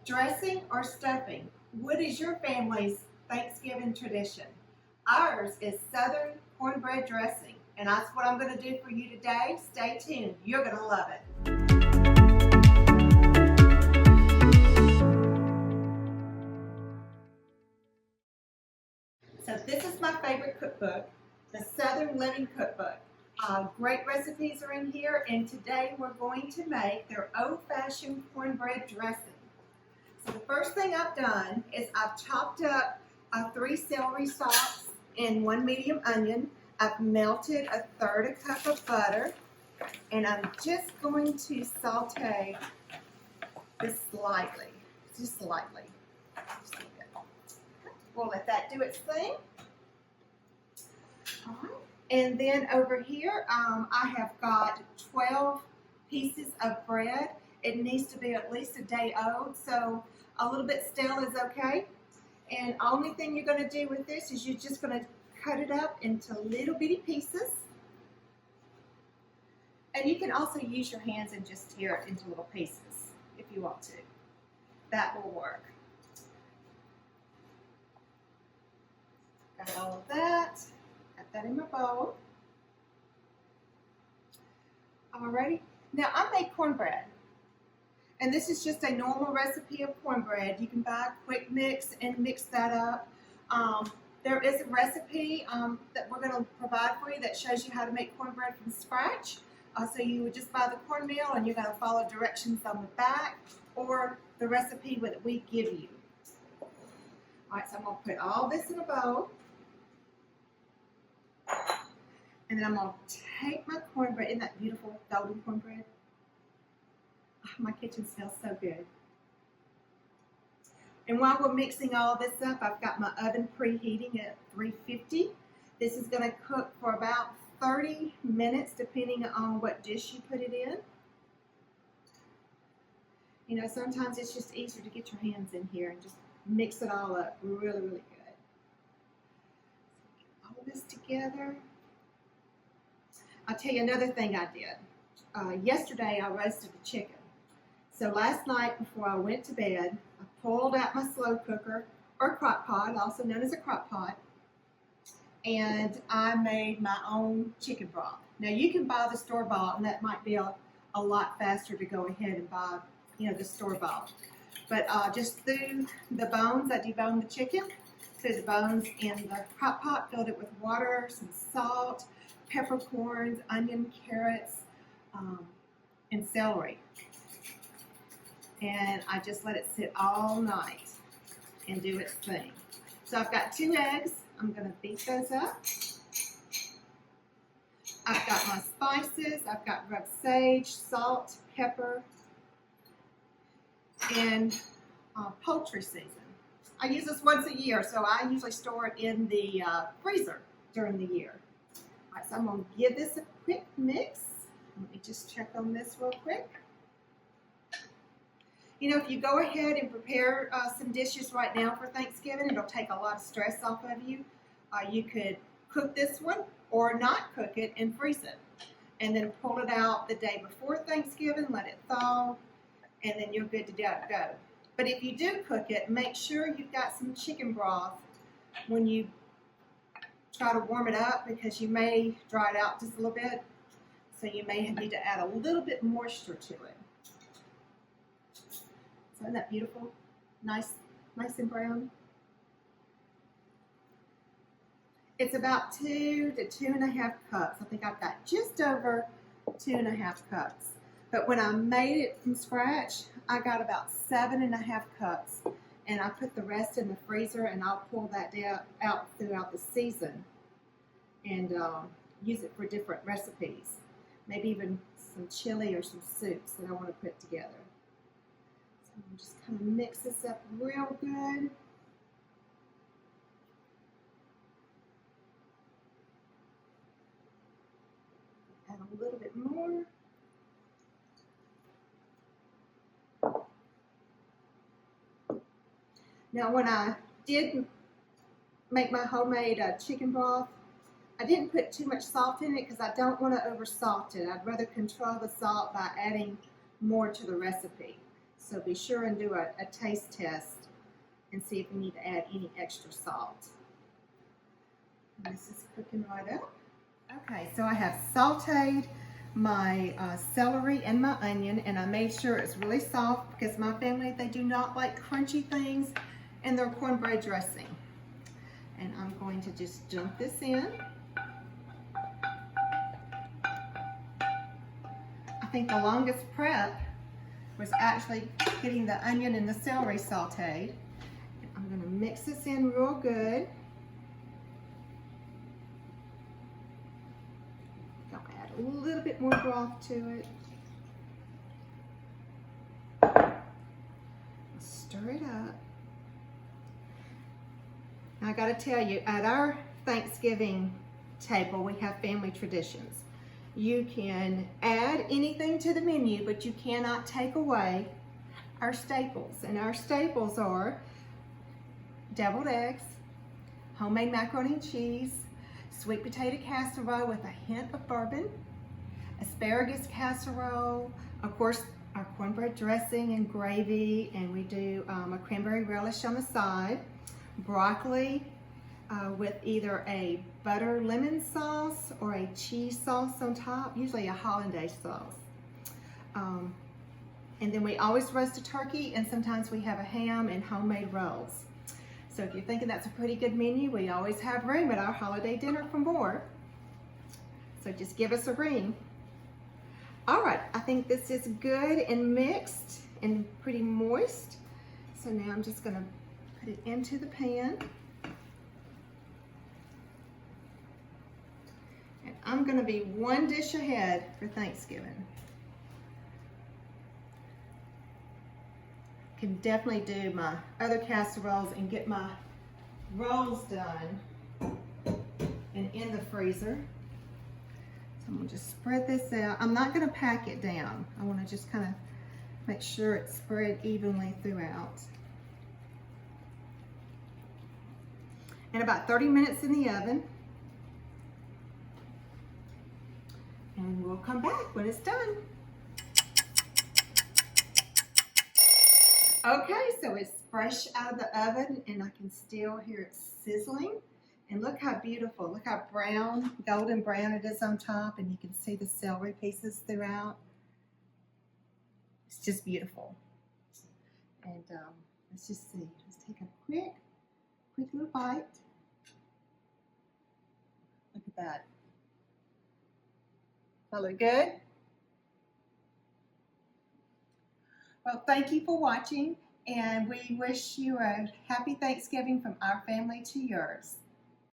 Dressing or stuffing? What is your family's Thanksgiving tradition? Ours is Southern cornbread dressing, and that's what I'm going to do for you today. Stay tuned. You're going to love it. So this is my favorite cookbook, the Southern Living Cookbook. Great recipes are in here, and today we're going to make their old-fashioned cornbread dressing. So the first thing I've done is I've chopped up 3 celery stalks and 1 medium onion. I've melted 1/3 cup of butter, and I'm just going to saute this slightly, just slightly. We'll let that do its thing. All right. And then over here, I have got 12 pieces of bread. It needs to be at least a day old, so a little bit stale is okay. And only thing you're going to do with this is you're just going to cut it up into little bitty pieces. And you can also use your hands and just tear it into little pieces if you want to. That will work. Got all of that. Got that in my bowl. Alrighty. Now I make cornbread. And this is just a normal recipe of cornbread. You can buy a quick mix and mix that up. There is a recipe that we're going to provide for you that shows you how to make cornbread from scratch. So you would just buy the cornmeal and you're going to follow directions on the back or the recipe that we give you. Alright, so I'm going to put all this in a bowl. And then I'm going to take my cornbread. Isn't that beautiful golden cornbread? My kitchen smells so good. And while we're mixing all this up, I've got my oven preheating at 350. This is going to cook for about 30 minutes depending on what dish you put it in. You know, sometimes it's just easier to get your hands in here and just mix it all up really, really good. Get all of this together. I'll tell you another thing I did. Yesterday I roasted a chicken. So last night before I went to bed, I pulled out my slow cooker or crock pot, also known as a crock pot, and I made my own chicken broth. Now you can buy the store-bought, and that might be a lot faster to go ahead and buy, you know, the store-bought. But just threw the bones, I deboned the chicken, threw the bones in the crock pot, filled it with water, some salt, peppercorns, onion, carrots, and celery. And I just let it sit all night and do its thing. So I've got 2 eggs. I'm going to beat those up. I've got my spices. I've got rubbed sage, salt, pepper, and poultry season. I use this once a year, so I usually store it in the freezer during the year. All right, so I'm going to give this a quick mix. Let me just check on this real quick. You know, if you go ahead and prepare some dishes right now for Thanksgiving, it'll take a lot of stress off of you. You could cook this one or not cook it and freeze it. And then pull it out the day before Thanksgiving, let it thaw, and then you're good to go. But if you do cook it, make sure you've got some chicken broth when you try to warm it up, because you may dry it out just a little bit. So you may need to add a little bit moisture to it. So isn't that beautiful? Nice and brown. It's about 2 to 2.5 cups. I think I've got just over 2.5 cups. But when I made it from scratch, I got about 7.5 cups. And I put the rest in the freezer, and I'll pull that out throughout the season and use it for different recipes. Maybe even some chili or some soups that I want to put together. I'm just kind of mix this up real good. Add a little bit more. Now when I did make my homemade chicken broth, I didn't put too much salt in it because I don't want to over salt it. I'd rather control the salt by adding more to the recipe. So be sure and do a taste test and see if you need to add any extra salt. And this is cooking right up. Okay, so I have sauteed my celery and my onion, and I made sure it's really soft because my family, they do not like crunchy things in their cornbread dressing. And I'm going to just dump this in. I think the longest prep was actually getting the onion and the celery sauteed. I'm going to mix this in real good. I'll add a little bit more broth to it. Stir it up. Now I got to tell you, at our Thanksgiving table, we have family traditions. You can add anything to the menu, but you cannot take away our staples. And our staples are deviled eggs, homemade macaroni and cheese, sweet potato casserole with a hint of bourbon, asparagus casserole, of course our cornbread dressing and gravy, and we do a cranberry relish on the side, broccoli with either a butter lemon sauce or a cheese sauce on top, usually a hollandaise sauce. And then we always roast a turkey, and sometimes we have a ham and homemade rolls. So if you're thinking that's a pretty good menu, we always have room at our holiday dinner for more. So just give us a ring. All right, I think this is good and mixed and pretty moist. So now I'm just gonna put it into the pan. And I'm gonna be one dish ahead for Thanksgiving. Can definitely do my other casseroles and get my rolls done and in the freezer. So I'm gonna just spread this out. I'm not gonna pack it down. I wanna just kind of make sure it's spread evenly throughout. And about 30 minutes in the oven. And we'll come back when it's done. Okay, so it's fresh out of the oven and I can still hear it sizzling. And look how beautiful, look how brown, golden brown it is on top, and you can see the celery pieces throughout. It's just beautiful. And let's just see, let's take a quick little bite. Look at that. That look good? Well, thank you for watching, and we wish you a happy Thanksgiving from our family to yours.